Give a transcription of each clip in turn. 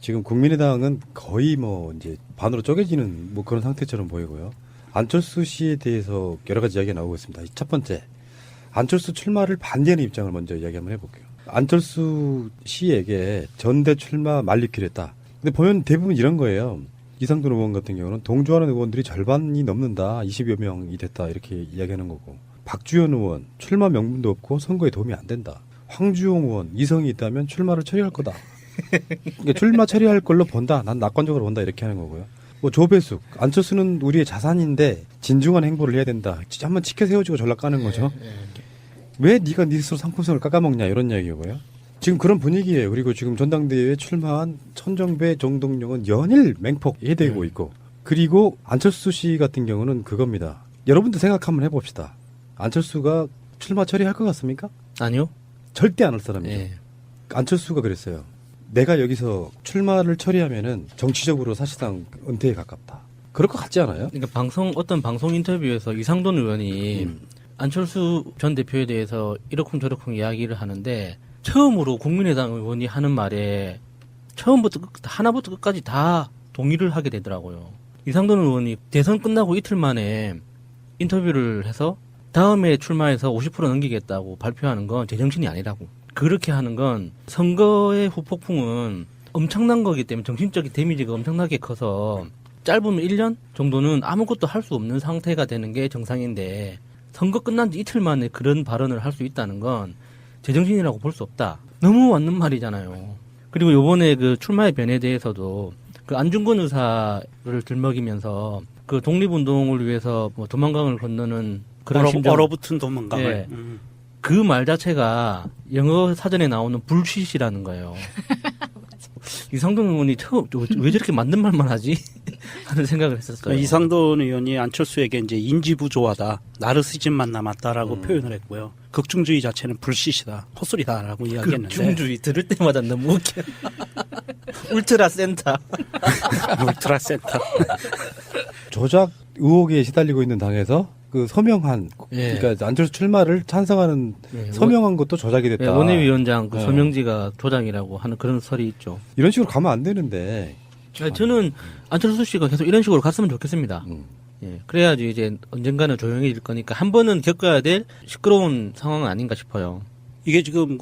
지금 국민의당은 거의 뭐 이제 반으로 쪼개지는 뭐 그런 상태처럼 보이고요. 안철수 씨에 대해서 여러 가지 이야기가 나오고 있습니다. 첫 번째, 안철수 출마를 반대하는 입장을 먼저 이야기 한번 해볼게요. 안철수 씨에게 전대 출마 만리키를 했다. 근데 보면 대부분 이런 거예요. 이상돈 의원 같은 경우는 동조하는 의원들이 절반이 넘는다. 20여 명이 됐다. 이렇게 이야기하는 거고. 박주현 의원 출마 명분도 없고 선거에 도움이 안 된다. 황주용 의원 이성이 있다면 출마를 처리할 거다. 그러니까 출마 처리할 걸로 본다. 난 낙관적으로 본다. 이렇게 하는 거고요. 뭐 조배숙, 안철수는 우리의 자산인데 진중한 행보를 해야 된다. 한번 치켜 세워주고 전략 까는 거죠. 왜 네가 네 스스로 상품성을 깎아먹냐 이런 이야기고요. 지금 그런 분위기예요. 그리고 지금 전당대회에 출마한 천정배, 정동영은 연일 맹폭 해대고 있고, 그리고 안철수 씨 같은 경우는 그겁니다. 여러분도 생각 한번 해봅시다. 안철수가 출마 처리할 것 같습니까? 아니요. 절대 안 할 사람이죠. 예. 안철수가 그랬어요. 내가 여기서 출마를 처리하면은 정치적으로 사실상 은퇴에 가깝다. 그럴 것 같지 않아요? 그러니까 어떤 방송 인터뷰에서 이상돈 의원이 안철수 전 대표에 대해서 이러쿵저러쿵 이야기를 하는데 처음으로 국민의당 의원이 하는 말에 처음부터 하나부터 끝까지 다 동의를 하게 되더라고요. 이상돈 의원이 대선 끝나고 이틀 만에 인터뷰를 해서 다음에 출마해서 50% 넘기겠다고 발표하는 건 제정신이 아니라고. 그렇게 하는 건 선거의 후폭풍은 엄청난 거기 때문에 정신적인 데미지가 엄청나게 커서 짧으면 1년 정도는 아무것도 할 수 없는 상태가 되는 게 정상인데 선거 끝난 지 이틀 만에 그런 발언을 할 수 있다는 건 제정신이라고 볼 수 없다. 너무 맞는 말이잖아요. 그리고 요번에 그 출마의 변에 대해서도 그 안중근 의사를 들먹이면서 그 독립운동을 위해서 뭐 도망강을 건너는 그런 얼어붙은 도망강을. 예. 그 말 자체가 영어 사전에 나오는 불쉿이라는 거예요. 이상돈 의원이 왜 저렇게 맞는 말만 하지? 하는 생각을 했었어요. 이상돈 의원이 안철수에게 이제 인지부조하다, 나르시즘만 남았다라고 표현을 했고요. 극중주의 자체는 불씨시다, 헛소리다라고 이야기했는데. 극중주의 들을 때마다 너무 웃겨. 울트라 센터. 울트라 센터. 조작 의혹에 시달리고 있는 당에서 그 서명한, 그러니까 안철수 출마를 찬성하는 서명한 것도 조작이 됐다. 네, 원내위원장 그 네. 서명지가 조작이라고 하는 그런 설이 있죠. 이런 식으로 가면 안 되는데. 저는 안철수 씨가 계속 이런 식으로 갔으면 좋겠습니다. 예, 그래야지 이제 언젠가는 조용해질 거니까 한 번은 겪어야 될 시끄러운 상황은 아닌가 싶어요. 이게 지금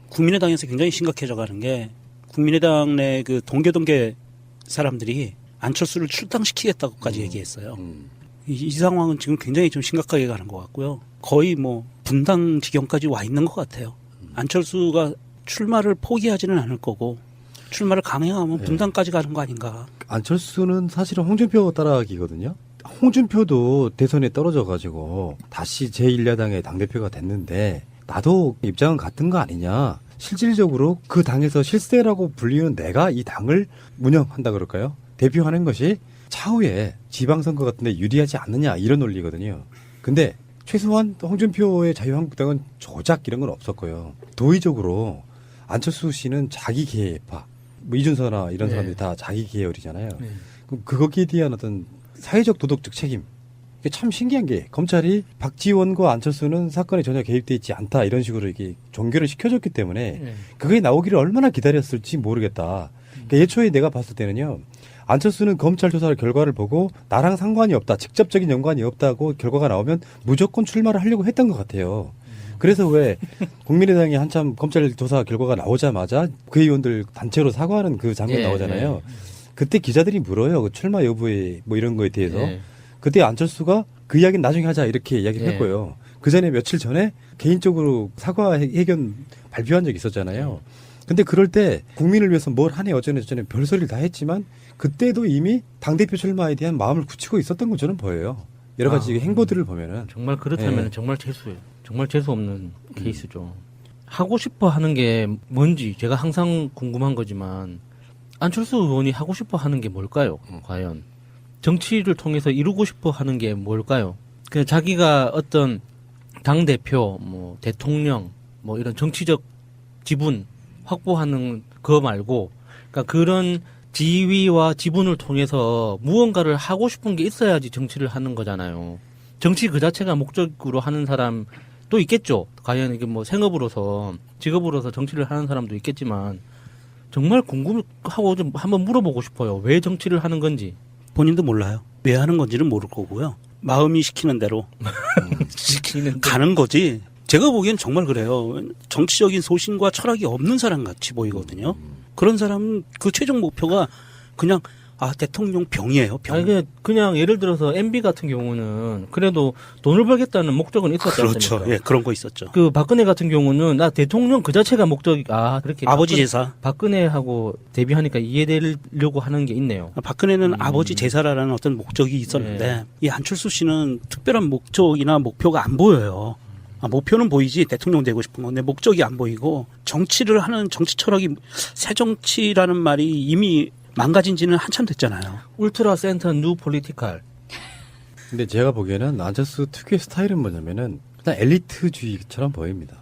국민의당에서 굉장히 심각해져 가는 게 국민의당 내 그 동계 사람들이 안철수를 출당시키겠다고까지 얘기했어요. 이 상황은 지금 굉장히 좀 심각하게 가는 것 같고요. 거의 뭐 분당 지경까지 와 있는 것 같아요. 안철수가 출마를 포기하지는 않을 거고 출마를 강행하면 분당까지 가는 거 아닌가. 안철수는 사실은 홍준표 따라가기거든요. 홍준표도 대선에 떨어져가지고 다시 제1야당의 당대표가 됐는데 나도 입장은 같은 거 아니냐. 실질적으로 그 당에서 실세라고 불리는 내가 이 당을 운영한다 그럴까요? 대표하는 것이 차후에 지방선거 같은 데 유리하지 않느냐 이런 논리거든요. 근데 최소한 홍준표의 자유한국당은 조작 이런 건 없었고요. 도의적으로 안철수 씨는 자기 계파, 뭐 이준서나 이런 사람들이 다 자기 계열이잖아요. 그럼 거기에 대한 어떤 사회적 도덕적 책임. 이게 참 신기한 게 검찰이 박지원과 안철수는 사건에 전혀 개입돼 있지 않다 이런 식으로 이게 종결을 시켜줬기 때문에 그게 나오기를 얼마나 기다렸을지 모르겠다. 그러니까 예초에 내가 봤을 때는요. 안철수는 검찰 조사 결과를 보고 나랑 상관이 없다. 직접적인 연관이 없다고 결과가 나오면 무조건 출마를 하려고 했던 것 같아요. 그래서 왜 국민의당이 한참 검찰 조사 결과가 나오자마자 국회의원들 단체로 사과하는 그 장면 나오잖아요. 그때 기자들이 물어요. 그 출마 여부에 뭐 이런 거에 대해서. 그때 안철수가 그 이야기는 나중에 하자 이렇게 이야기를 했고요. 그 전에 며칠 전에 개인적으로 사과 회견 발표한 적이 있었잖아요. 근데 그럴 때 국민을 위해서 뭘 하네 어쩌네 저쩌네 별소리를 다 했지만 그때도 이미 당대표 출마에 대한 마음을 굳히고 있었던 거 저는 보여요. 여러 가지 행보들을 보면은. 정말 그렇다면 정말 재수예요. 정말 재수 없는 케이스죠. 하고 싶어 하는 게 뭔지 제가 항상 궁금한 거지만 안철수 의원이 하고 싶어 하는 게 뭘까요? 과연. 정치를 통해서 이루고 싶어 하는 게 뭘까요? 그냥 자기가 어떤 당대표, 뭐 대통령, 뭐 이런 정치적 지분 확보하는 거 말고 그러니까 그런 지위와 지분을 통해서 무언가를 하고 싶은 게 있어야지 정치를 하는 거잖아요. 정치 그 자체가 목적으로 하는 사람도 있겠죠. 과연 이게 뭐 생업으로서 직업으로서 정치를 하는 사람도 있겠지만 정말 궁금하고 좀 한번 물어보고 싶어요. 왜 정치를 하는 건지. 본인도 몰라요. 왜 하는 건지는 모를 거고요. 마음이 시키는 대로 시키는 가는 거지. 제가 보기엔 정말 그래요. 정치적인 소신과 철학이 없는 사람 같이 보이거든요. 그런 사람은 그 최종 목표가 그냥 대통령 병이에요. 병. 아니 그냥 예를 들어서 MB 같은 경우는 그래도 돈을 벌겠다는 목적은 있었지 그렇죠. 않습니까? 예, 그런 거 있었죠. 그 박근혜 같은 경우는 나 대통령 그 자체가 목적이 그렇게 아버지 제사. 박근혜하고 대비하니까 이해되려고 하는 게 있네요. 박근혜는 아버지 제사라는 어떤 목적이 있었는데 이 안철수 씨는 특별한 목적이나 목표가 안 보여요. 목표는 보이지 대통령 되고 싶은 건데 목적이 안 보이고 정치를 하는 정치 철학이 새정치라는 말이 이미 망가진 지는 한참 됐잖아요. 울트라 센터 뉴 폴리티칼. 근데 제가 보기에는 안철수 특유의 스타일은 뭐냐면은 일단 엘리트주의처럼 보입니다.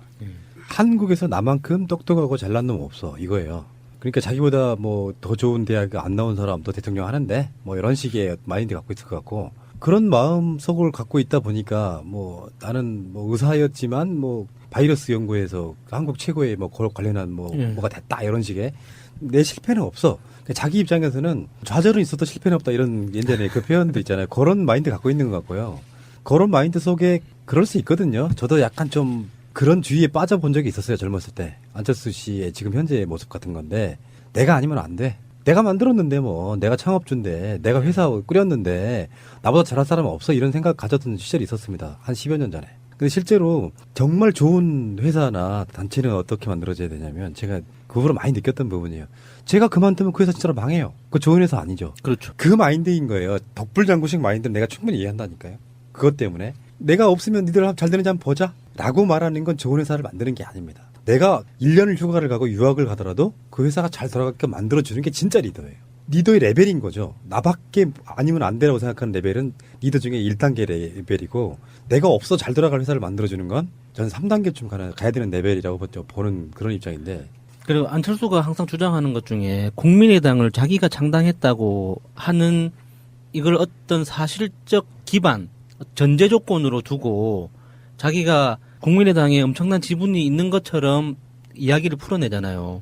한국에서 나만큼 똑똑하고 잘난 놈 없어 이거예요. 그러니까 자기보다 뭐 더 좋은 대학 안 나온 사람도 대통령 하는데 뭐 이런 식의 마인드 갖고 있을 것 같고 그런 마음속을 갖고 있다 보니까 뭐 나는 뭐 의사였지만 뭐 바이러스 연구에서 한국 최고의 뭐 관련한 뭐가 됐다 이런 식의 내 실패는 없어. 자기 입장에서는 좌절은 있어도 실패는 없다 이런 예전에 그 표현도 있잖아요. 그런 마인드 갖고 있는 것 같고요. 그런 마인드 속에 그럴 수 있거든요. 저도 약간 좀 그런 주의에 빠져본 적이 있었어요. 젊었을 때. 안철수 씨의 지금 현재의 모습 같은 건데 내가 아니면 안 돼. 내가 만들었는데 뭐 내가 창업주인데 내가 회사 꾸렸는데 나보다 잘할 사람은 없어 이런 생각 가졌던 시절이 있었습니다. 한 10여 년 전에. 근데 실제로 정말 좋은 회사나 단체는 어떻게 만들어져야 되냐면 제가 그거로 많이 느꼈던 부분이에요. 제가 그만두면 그 회사 진짜로 망해요. 그 좋은 회사 아니죠. 그렇죠. 그 마인드인 거예요. 덕불장구식 마인드는 내가 충분히 이해한다니까요. 그것 때문에 내가 없으면 니들 잘 되는지 한번 보자 라고 말하는 건 좋은 회사를 만드는 게 아닙니다. 내가 1년을 휴가를 가고 유학을 가더라도 그 회사가 잘 돌아가게 만들어주는 게 진짜 리더예요. 리더의 레벨인 거죠. 나밖에 아니면 안 되라고 생각하는 레벨은 리더 중에 1단계 레벨이고 내가 없어 잘 돌아갈 회사를 만들어주는 건 저는 3단계쯤 가야 되는 레벨이라고 보는 그런 입장인데 그리고 안철수가 항상 주장하는 것 중에 국민의당을 자기가 창당했다고 하는 이걸 어떤 사실적 기반, 전제 조건으로 두고 자기가 국민의당에 엄청난 지분이 있는 것처럼 이야기를 풀어내잖아요.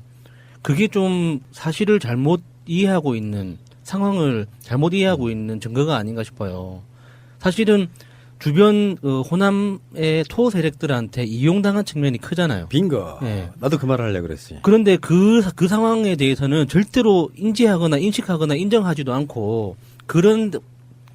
그게 좀 사실을 잘못 이해하고 있는 상황을 잘못 이해하고 있는 증거가 아닌가 싶어요. 사실은 주변 호남의 토 세력들한테 이용당한 측면이 크잖아요. 빙거. 네. 나도 그 말을 하려고 그랬어요. 그런데 그 상황에 대해서는 절대로 인지하거나 인식하거나 인정하지도 않고 그런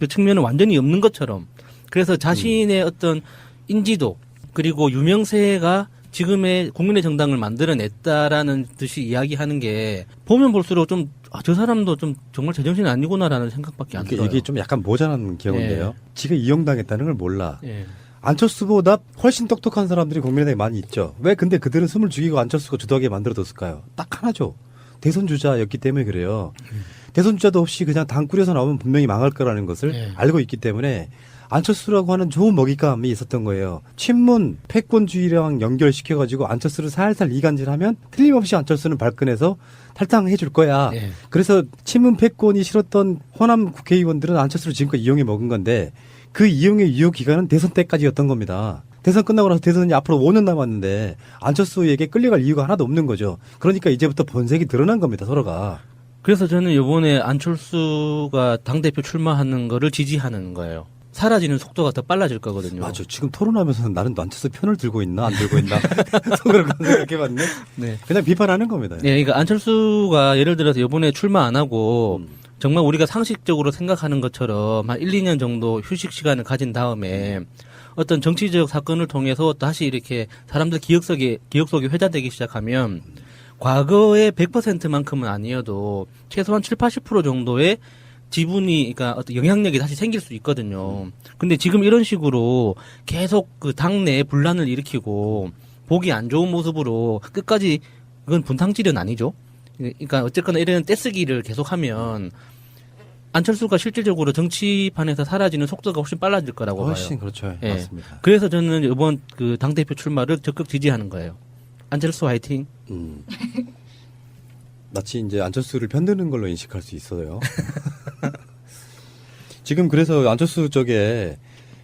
그 측면은 완전히 없는 것처럼 그래서 자신의 어떤 인지도 그리고 유명세가 지금의 국민의 정당을 만들어냈다라는 듯이 이야기하는 게 보면 볼수록 좀 저 사람도 좀 정말 제정신이 아니구나라는 생각밖에 안 들어요. 이게 좀 약간 모자란 경우인데요. 예. 지가 이용당했다는 걸 몰라. 예. 안철수보다 훨씬 똑똑한 사람들이 국민의당에 많이 있죠. 왜 근데 그들은 숨을 죽이고 안철수가 주도하게 만들어뒀을까요? 딱 하나죠. 대선 주자였기 때문에 그래요. 대선 주자도 없이 그냥 당 꾸려서 나오면 분명히 망할 거라는 것을 예. 알고 있기 때문에 안철수라고 하는 좋은 먹잇감이 있었던 거예요. 친문 패권주의랑 연결시켜가지고 안철수를 살살 이간질하면 틀림없이 안철수는 발끈해서 탈당해 줄 거야. 예. 그래서 친문 패권이 싫었던 호남 국회의원들은 안철수를 지금껏 이용해 먹은 건데 그 이용의 유효 기간은 대선 때까지였던 겁니다. 대선 끝나고 나서 대선이 앞으로 5년 남았는데 안철수에게 끌려갈 이유가 하나도 없는 거죠. 그러니까 이제부터 본색이 드러난 겁니다. 서로가. 그래서 저는 이번에 안철수가 당대표 출마하는 거를 지지하는 거예요. 사라지는 속도가 더 빨라질 거거든요. 맞아. 지금 토론하면서는 나는 안철수 편을 들고 있나 안 들고 있나 속으로 생각해봤네. 네. 그냥 비판하는 겁니다. 네, 그러니까 안철수가 예를 들어서 이번에 출마 안 하고 정말 우리가 상식적으로 생각하는 것처럼 한 1, 2년 정도 휴식 시간을 가진 다음에 어떤 정치적 사건을 통해서 다시 이렇게 사람들 기억 속에 회자되기 시작하면 과거의 100%만큼은 아니어도 최소한 7, 80% 정도의 지분이, 그러니까 어떤 영향력이 다시 생길 수 있거든요. 근데 지금 이런 식으로 계속 그 당내에 분란을 일으키고 보기 안 좋은 모습으로 끝까지 그건 분탕질은 아니죠. 그러니까 어쨌거나 이런 떼쓰기를 계속하면 안철수가 실질적으로 정치판에서 사라지는 속도가 훨씬 빨라질 거라고 훨씬 봐요. 그렇죠. 예. 맞습니다. 그래서 저는 이번 그 당대표 출마를 적극 지지하는 거예요. 안철수 화이팅. 마치 이제 안철수를 편드는 걸로 인식할 수 있어요. 지금 그래서 안철수 쪽에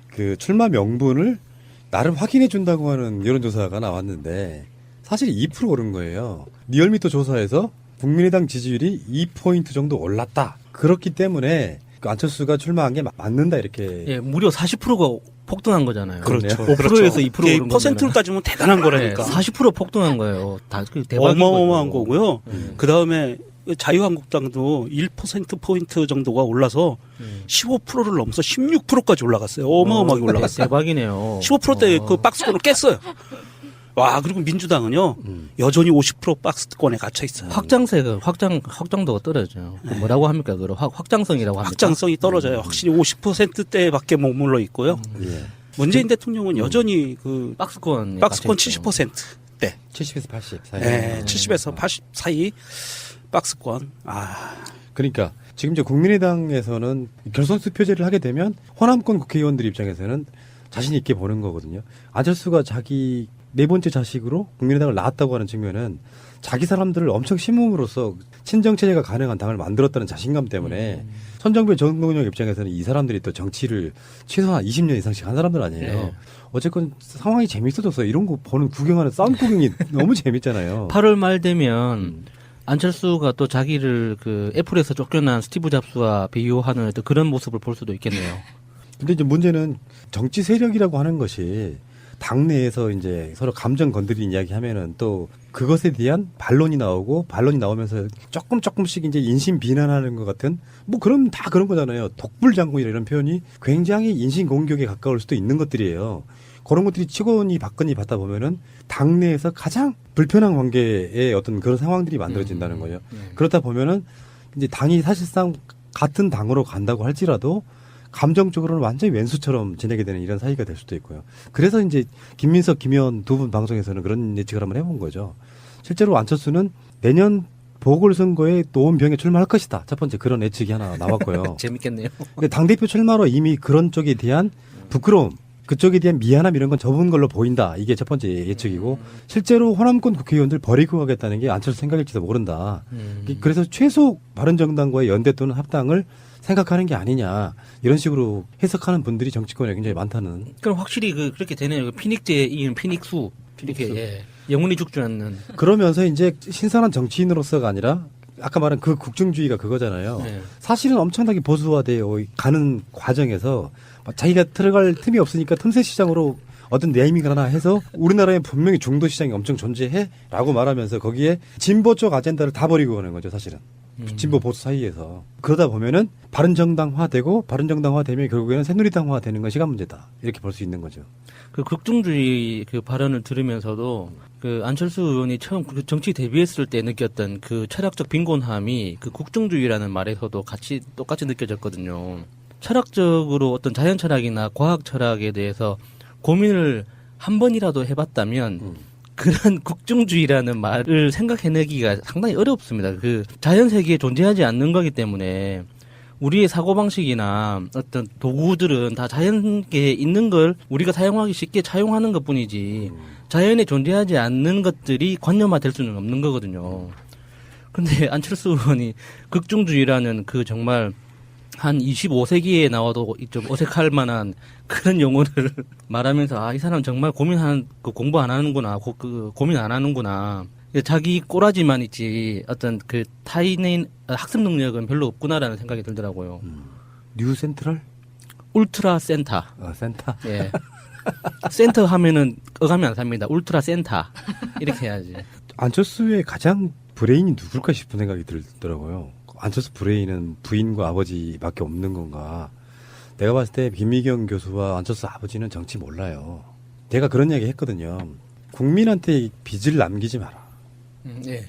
그 출마 명분을 나름 확인해 준다고 하는 여론조사가 나왔는데 사실 2% 오른 거예요. 리얼미터 조사에서 국민의당 지지율이 2포인트 정도 올랐다. 그렇기 때문에 그 안철수가 출마한 게 맞는다 이렇게. 예, 무려 40%가 폭등한 거잖아요. 그렇죠. 5%에서 2% 이게 오른 퍼센트로 따지면 대단한 거라니까. 40% 폭등한 거예요. 다 대박인 어마어마한 거죠. 거고요. 그 다음에 자유한국당도 1%포인트 정도가 올라서 15%를 넘어서 16%까지 올라갔어요. 어마어마하게 올라갔어요. 대박이네요. 15%대 그 박스권을 깼어요. 와, 그리고 민주당은요, 여전히 50% 박스권에 갇혀 있어요. 확장도가 떨어져요. 그 뭐라고 합니까? 그걸 확장성이라고 합니까? 확장성이 떨어져요. 확실히 50%대밖에 머물러 있고요. 예. 문재인 대통령은 여전히 그 박스권 70%대. 70에서 80 사이. 네, 70에서 80 사이 박스권. 그러니까 지금 이제 국민의당에서는 결선 투표제를 하게 되면 호남권 국회의원들 입장에서는 자신 있게 보는 거거든요. 안철수가 자기 네 번째 자식으로 국민의당을 낳았다고 하는 측면은 자기 사람들을 엄청 심음으로써 친정체제가 가능한 당을 만들었다는 자신감 때문에 선정배 정동영 입장에서는 이 사람들이 또 정치를 최소한 20년 이상씩 한 사람들 아니에요. 네. 어쨌건 상황이 재밌어졌어요. 이런 거 보는 구경하는 싸움 구경이 너무 재밌잖아요. 8월 말 되면 안철수가 또 자기를 그 애플에서 쫓겨난 스티브 잡스와 비교하는 또 그런 모습을 볼 수도 있겠네요. 근데 이제 문제는 정치 세력이라고 하는 것이 당내에서 이제 서로 감정 건드리는 이야기 하면은 또 그것에 대한 반론이 나오고 반론이 나오면서 조금씩 이제 인신 비난하는 것 같은 뭐 그런 다 그런 거잖아요. 독불장군이라 이런 표현이 굉장히 인신 공격에 가까울 수도 있는 것들이에요. 그런 것들이 치고니 받거니 받다 보면은 당내에서 가장 불편한 관계의 어떤 그런 상황들이 만들어진다는 거예요. 그렇다 보면은 이제 당이 사실상 같은 당으로 간다고 할지라도 감정적으로는 완전히 왼수처럼 지내게 되는 이런 사이가 될 수도 있고요. 그래서 이제 김민석, 김현 두 분 방송에서는 그런 예측을 한번 해본 거죠. 실제로 안철수는 내년 보궐선거에 노원병에 출마할 것이다. 첫 번째 그런 예측이 하나 나왔고요. 재밌겠네요. 근데 당대표 출마로 이미 그런 쪽에 대한 부끄러움, 그쪽에 대한 미안함 이런 건 접은 걸로 보인다. 이게 첫 번째 예측이고 실제로 호남권 국회의원들 버리고 가겠다는 게 안철수 생각일지도 모른다. 그래서 최소 바른정당과의 연대 또는 합당을 생각하는 게 아니냐 이런 식으로 해석하는 분들이 정치권에 굉장히 많다는. 그럼 확실히 그렇게 되네요. 피닉제에 이은 피닉수 이렇게 예, 영혼이 죽지 않는. 그러면서 이제 신선한 정치인으로서가 아니라 아까 말한 그 국정주의가 그거잖아요. 네. 사실은 엄청나게 보수화되어 가는 과정에서 자기가 들어갈 틈이 없으니까 틈새 시장으로 어떤 네이밍을 하나 해서 우리나라에 분명히 중도 시장이 엄청 존재해라고 말하면서 거기에 진보 쪽 아젠다를 다 버리고 가는 거죠, 사실은. 진보 보수 사이에서. 그러다 보면은 바른정당화되고 바른정당화되면 결국에는 새누리당화 되는 건 시간 문제다. 이렇게 볼 수 있는 거죠. 그 극중주의 그 발언을 들으면서도 그 안철수 의원이 처음 그 정치 데뷔했을 때 느꼈던 그 철학적 빈곤함이 그 국중주의라는 말에서도 똑같이 느껴졌거든요. 철학적으로 어떤 자연 철학이나 과학 철학에 대해서 고민을 한 번이라도 해봤다면 그런 국중주의라는 말을 생각해내기가 상당히 어렵습니다. 그 자연 세계에 존재하지 않는 거기 때문에 우리의 사고방식이나 어떤 도구들은 다 자연계에 있는 걸 우리가 사용하기 쉽게 차용하는 것 뿐이지 자연에 존재하지 않는 것들이 관념화될 수는 없는 거거든요. 근데 안철수 의원이 극중주의라는 그 정말 한 25세기에 나와도 좀 어색할 만한 그런 용어를 말하면서 이 사람 정말 공부 안 하는구나, 고민 안 하는구나. 자기 꼬라지만 있지 어떤 그 타인의 학습 능력은 별로 없구나라는 생각이 들더라고요. 뉴 센트럴? 울트라 센터. 센터. 예. 센터 하면은 어감이 안 삽니다. 울트라 센터. 이렇게 해야지. 안철수의 가장 브레인이 누굴까 싶은 생각이 들더라고요. 안철수 브레인은 부인과 아버지밖에 없는 건가. 내가 봤을 때 김미경 교수와 안철수 아버지는 정치 몰라요. 제가 그런 이야기 했거든요. 국민한테 빚을 남기지 마라. 예.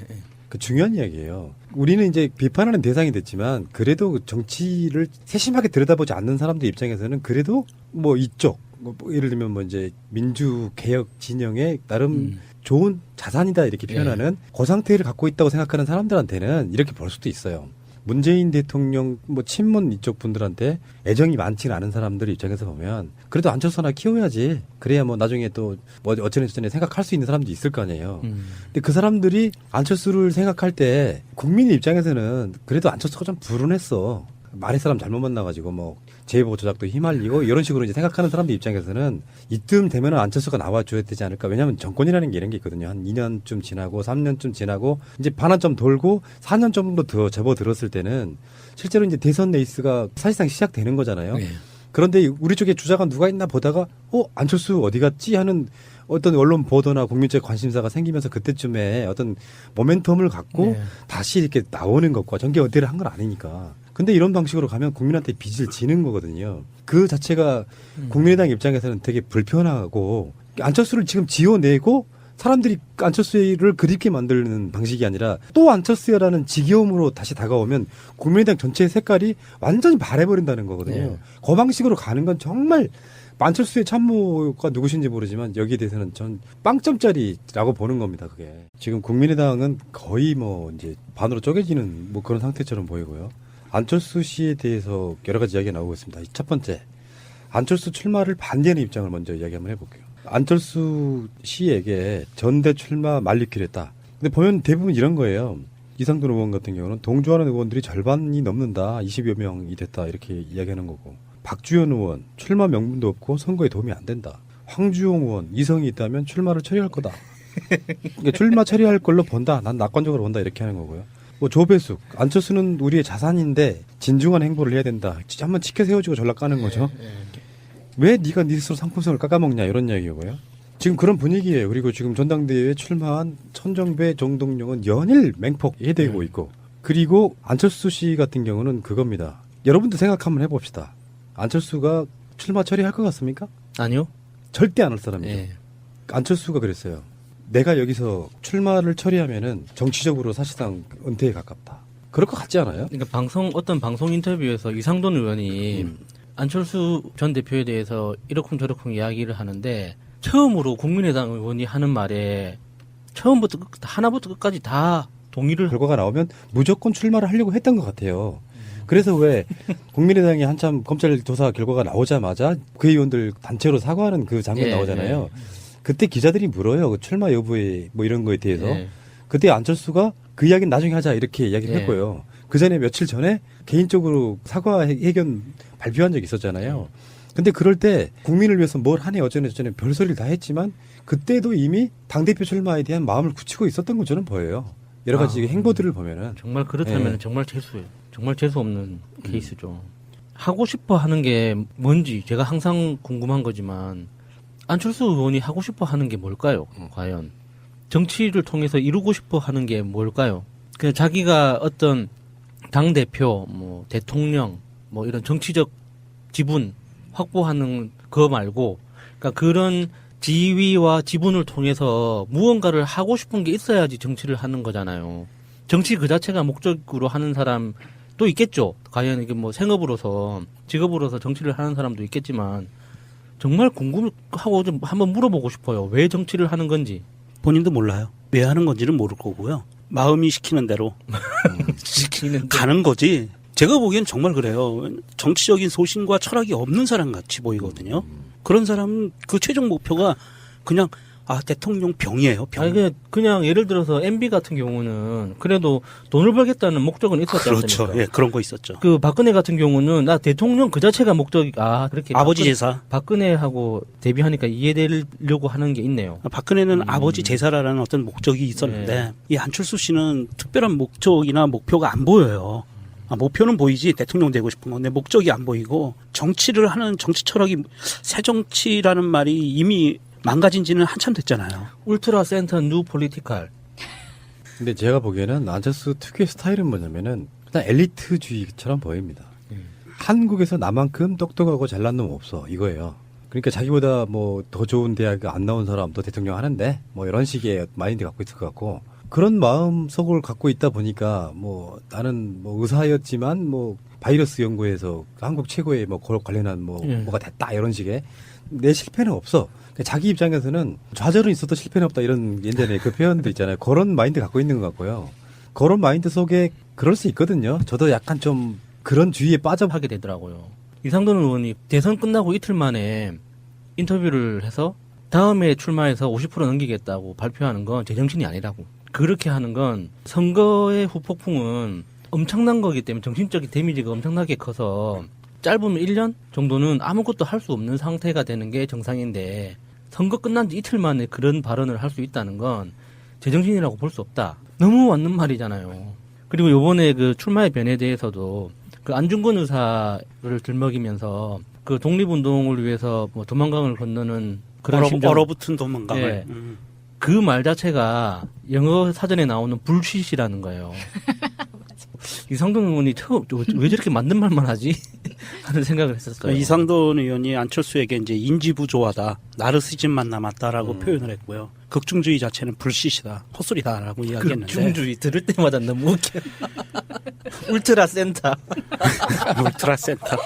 그 중요한 이야기예요. 우리는 이제 비판하는 대상이 됐지만 그래도 정치를 세심하게 들여다보지 않는 사람들 입장에서는 그래도 뭐 이쪽 뭐 예를 들면 뭐 이제 민주개혁 진영의 나름 좋은 자산이다 이렇게 표현하는 그 상태를 갖고 있다고 생각하는 사람들한테는 이렇게 볼 수도 있어요. 문재인 대통령 뭐 친문 이쪽 분들한테 애정이 많지는 않은 사람들 입장에서 보면 그래도 안철수 하나 키워야지. 그래야 뭐 나중에 또 뭐 어쩌네 생각할 수 있는 사람도 있을 거 아니에요. 근데 그 사람들이 안철수를 생각할 때 국민 입장에서는 그래도 안철수가 좀 불운했어. 말의 사람 잘못 만나가지고 뭐 제보 조작도 휘말리고 이런 식으로 이제 생각하는 사람들 입장에서는 이쯤 되면은 안철수가 나와줘야 되지 않을까. 왜냐하면 정권이라는 게 이런 게 있거든요. 한 2년쯤 지나고 3년쯤 지나고 이제 반환점 돌고 4년 정도 더 접어들었을 때는 실제로 이제 대선 레이스가 사실상 시작되는 거잖아요. 네. 그런데 우리 쪽에 주자가 누가 있나 보다가 안철수 어디 갔지 하는 어떤 언론 보도나 국민적 관심사가 생기면서 그때쯤에 어떤 모멘텀을 갖고 네. 다시 이렇게 나오는 것과 전개 어대를 한 건 아니니까. 근데 이런 방식으로 가면 국민한테 빚을 지는 거거든요. 그 자체가 국민의당 입장에서는 되게 불편하고 안철수를 지금 지어내고 사람들이 안철수를 그립게 만드는 방식이 아니라 또 안철수라는 지겨움으로 다시 다가오면 국민의당 전체의 색깔이 완전히 바래버린다는 거거든요. 네. 그 방식으로 가는 건 정말 안철수의 참모가 누구신지 모르지만 여기에 대해서는 전 빵점짜리라고 보는 겁니다. 그게 지금 국민의당은 거의 뭐 이제 반으로 쪼개지는 뭐 그런 상태처럼 보이고요. 안철수 씨에 대해서 여러 가지 이야기가 나오고 있습니다. 첫 번째, 안철수 출마를 반대하는 입장을 먼저 이야기 한번 해볼게요. 안철수 씨에게 전대 출마 말리기를 했다. 근데 보면 대부분 이런 거예요. 이상돈 의원 같은 경우는 동조하는 의원들이 절반이 넘는다. 20여 명이 됐다. 이렇게 이야기하는 거고. 박주현 의원 출마 명분도 없고 선거에 도움이 안 된다. 황주용 의원 이성이 있다면 출마를 처리할 거다. 그러니까 출마 처리할 걸로 본다. 난 낙관적으로 본다. 이렇게 하는 거고요. 뭐 조배숙 안철수는 우리의 자산인데 진중한 행보를 해야 된다. 한번 치켜 세워주고 전략 까는 거죠. 왜 네가 네 스스로 상품성을 깎아먹냐 이런 이야기고요. 지금 그런 분위기예요. 그리고 지금 전당대회에 출마한 천정배, 정동영은 연일 맹폭 해대고 있고 그리고 안철수 씨 같은 경우는 그겁니다. 여러분도 생각 한번 해봅시다. 안철수가 출마 처리할 것 같습니까? 아니요. 절대 안 할 사람이죠. 예. 안철수가 그랬어요. 내가 여기서 출마를 처리하면은 정치적으로 사실상 은퇴에 가깝다. 그럴 것 같지 않아요? 그러니까 어떤 방송 인터뷰에서 이상돈 의원이 안철수 전 대표에 대해서 이러쿵저러쿵 이야기를 하는데 처음으로 국민의당 의원이 하는 말에 처음부터 하나부터 끝까지 다 동의를 결과가 나오면 무조건 출마를 하려고 했던 것 같아요. 그래서 왜 국민의당이 한참 검찰 조사 결과가 나오자마자 국회의원들 단체로 사과하는 그 장면 예, 나오잖아요. 그때 기자들이 물어요. 그 출마 여부에 뭐 이런 거에 대해서. 예. 그때 안철수가 그 이야기는 나중에 하자 이렇게 이야기를 예. 했고요. 그 전에 며칠 전에 개인적으로 사과 해견 발표한 적이 있었잖아요. 근데 그럴 때 국민을 위해서 뭘 하네 어쩌네 저쩌네 별소리를 다 했지만 그때도 이미 당대표 출마에 대한 마음을 굳히고 있었던 거 저는 보여요. 여러 가지 행보들을 보면은. 정말 그렇다면 예. 정말 재수예요. 정말 재수 없는 케이스죠. 하고 싶어 하는 게 뭔지 제가 항상 궁금한 거지만 안철수 의원이 하고 싶어 하는 게 뭘까요? 과연 정치를 통해서 이루고 싶어 하는 게 뭘까요? 그냥 자기가 어떤 당 대표, 뭐 대통령, 뭐 이런 정치적 지분 확보하는 거 말고, 그러니까 그런 지위와 지분을 통해서 무언가를 하고 싶은 게 있어야지 정치를 하는 거잖아요. 정치 그 자체가 목적으로 하는 사람도 있겠죠. 과연 이게 뭐 생업으로서, 직업으로서 정치를 하는 사람도 있겠지만, 정말 궁금하고 좀 한번 물어보고 싶어요. 왜 정치를 하는 건지. 본인도 몰라요. 왜 하는 건지는 모를 거고요. 마음이 시키는 대로 지키는 가는 거지. 제가 보기엔 정말 그래요. 정치적인 소신과 철학이 없는 사람 같이 보이거든요. 그런 사람은 그 최종 목표가 그냥 대통령 병이에요. 병. 아니 그냥 예를 들어서 MB 같은 경우는 그래도 돈을 벌겠다는 목적은 있었지 그렇죠. 않습니까? 예, 그런 거 있었죠. 그 박근혜 같은 경우는 나 대통령 그 자체가 목적이 그렇게 아버지 제사. 박근혜하고 대비하니까 이해되려고 하는 게 있네요. 박근혜는 아버지 제사라는 어떤 목적이 있었는데 이 안철수 씨는 특별한 목적이나 목표가 안 보여요. 목표는 보이지 대통령 되고 싶은 건데 목적이 안 보이고 정치를 하는 정치 철학이 새정치라는 말이 이미 망가진 지는 한참 됐잖아요. 울트라 센터 뉴 폴리티컬. 근데 제가 보기에는 안철수 특유의 스타일은 뭐냐면은 일단 엘리트주의처럼 보입니다. 한국에서 나만큼 똑똑하고 잘난 놈 없어 이거예요. 그러니까 자기보다 뭐 더 좋은 대학 안 나온 사람 더 대통령 하는데 뭐 이런 식의 마인드 갖고 있을 것 같고 그런 마음속을 갖고 있다 보니까 뭐 나는 뭐 의사였지만 뭐 바이러스 연구에서 한국 최고의 뭐 관련한 뭐가 됐다 이런 식의 내 실패는 없어. 자기 입장에서는 좌절은 있어도 실패는 없다 이런 예전에 그 표현도 있잖아요. 그런 마인드 갖고 있는 것 같고요. 그런 마인드 속에 그럴 수 있거든요. 저도 약간 좀 그런 주의에 하게 되더라고요. 이상돈 의원이 대선 끝나고 이틀 만에 인터뷰를 해서 다음에 출마해서 50% 넘기겠다고 발표하는 건 제정신이 아니라고. 그렇게 하는 건 선거의 후폭풍은 엄청난 거기 때문에 정신적인 데미지가 엄청나게 커서 짧으면 1년 정도는 아무것도 할 수 없는 상태가 되는 게 정상인데 선거 끝난 지 이틀 만에 그런 발언을 할 수 있다는 건 제정신이라고 볼 수 없다. 너무 맞는 말이잖아요. 그리고 요번에 그 출마의 변에 대해서도 그 안중근 의사를 들먹이면서 그 독립운동을 위해서 뭐 도망강을 건너는 그런 심정. 얼어붙은 도망강을. 예. 그 말 자체가 영어 사전에 나오는 불쉿이라는 거예요. 이상돈 의원이 처음 왜 저렇게 맞는 말만 하지? 하는 생각을 했었어요. 이상돈 의원이 안철수에게 이제 인지부조하다, 나르시즘만 남았다라고 표현을 했고요. 극중주의 자체는 불쉿이다, 헛소리다라고 이야기했는데. 극중주의 들을 때마다 너무 웃겨. 울트라 센터. 울트라 센터.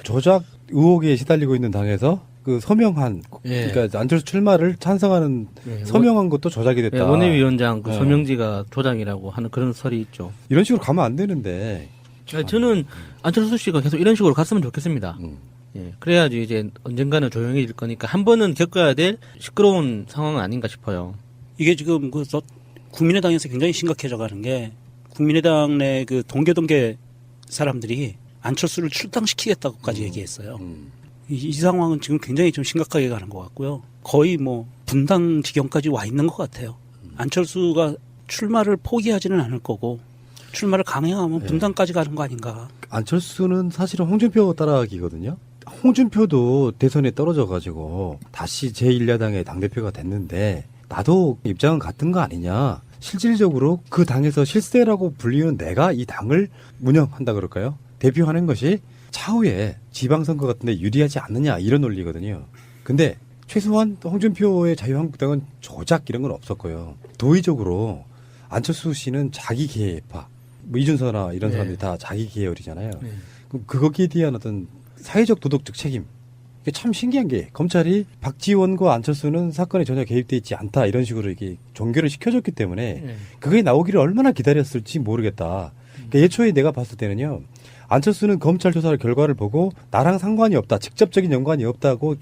조작 의혹에 시달리고 있는 당에서 그 서명한 예. 그러니까 안철수 출마를 찬성하는 예, 서명한 것도 조작이 네, 됐다. 원내위원장 그 네. 서명지가 조작이라고 하는 그런 설이 있죠. 이런 식으로 가면 안 되는데. 저는 안철수 씨가 계속 이런 식으로 갔으면 좋겠습니다. 음. 예, 그래야지 이제 언젠가는 조용해질 거니까 한 번은 겪어야 될 시끄러운 상황은 아닌가 싶어요. 이게 지금 국민의당에서 굉장히 심각해져 가는 게 국민의당 내 그 동계 사람들이 안철수를 출당시키겠다고까지 얘기했어요. 이 상황은 지금 굉장히 좀 심각하게 가는 것 같고요. 거의 뭐 분당 지경까지 와 있는 것 같아요. 안철수가 출마를 포기하지는 않을 거고 출마를 강행하면 분당까지 가는 거 아닌가. 안철수는 사실은 홍준표 따라가기거든요. 홍준표도 대선에 떨어져가지고 다시 제1야당의 당대표가 됐는데 나도 입장은 같은 거 아니냐. 실질적으로 그 당에서 실세라고 불리는 내가 이 당을 운영한다 그럴까요? 대표하는 것이 차후에 지방선거 같은 데 유리하지 않느냐 이런 논리거든요. 근데 최소한 홍준표의 자유한국당은 조작 이런 건 없었고요. 도의적으로 안철수 씨는 자기 계파, 뭐 이준서나 이런 사람들이 다 자기 계열이잖아요. 그럼 거기에 대한 어떤 사회적 도덕적 책임. 이게 참 신기한 게 검찰이 박지원과 안철수는 사건에 전혀 개입돼 있지 않다 이런 식으로 이게 종결을 시켜줬기 때문에 그게 나오기를 얼마나 기다렸을지 모르겠다. 그러니까 예초에 내가 봤을 때는요. 안철수는 검찰 조사 결과를 보고 나랑 상관이 없다. 직접적인 연관이 없다고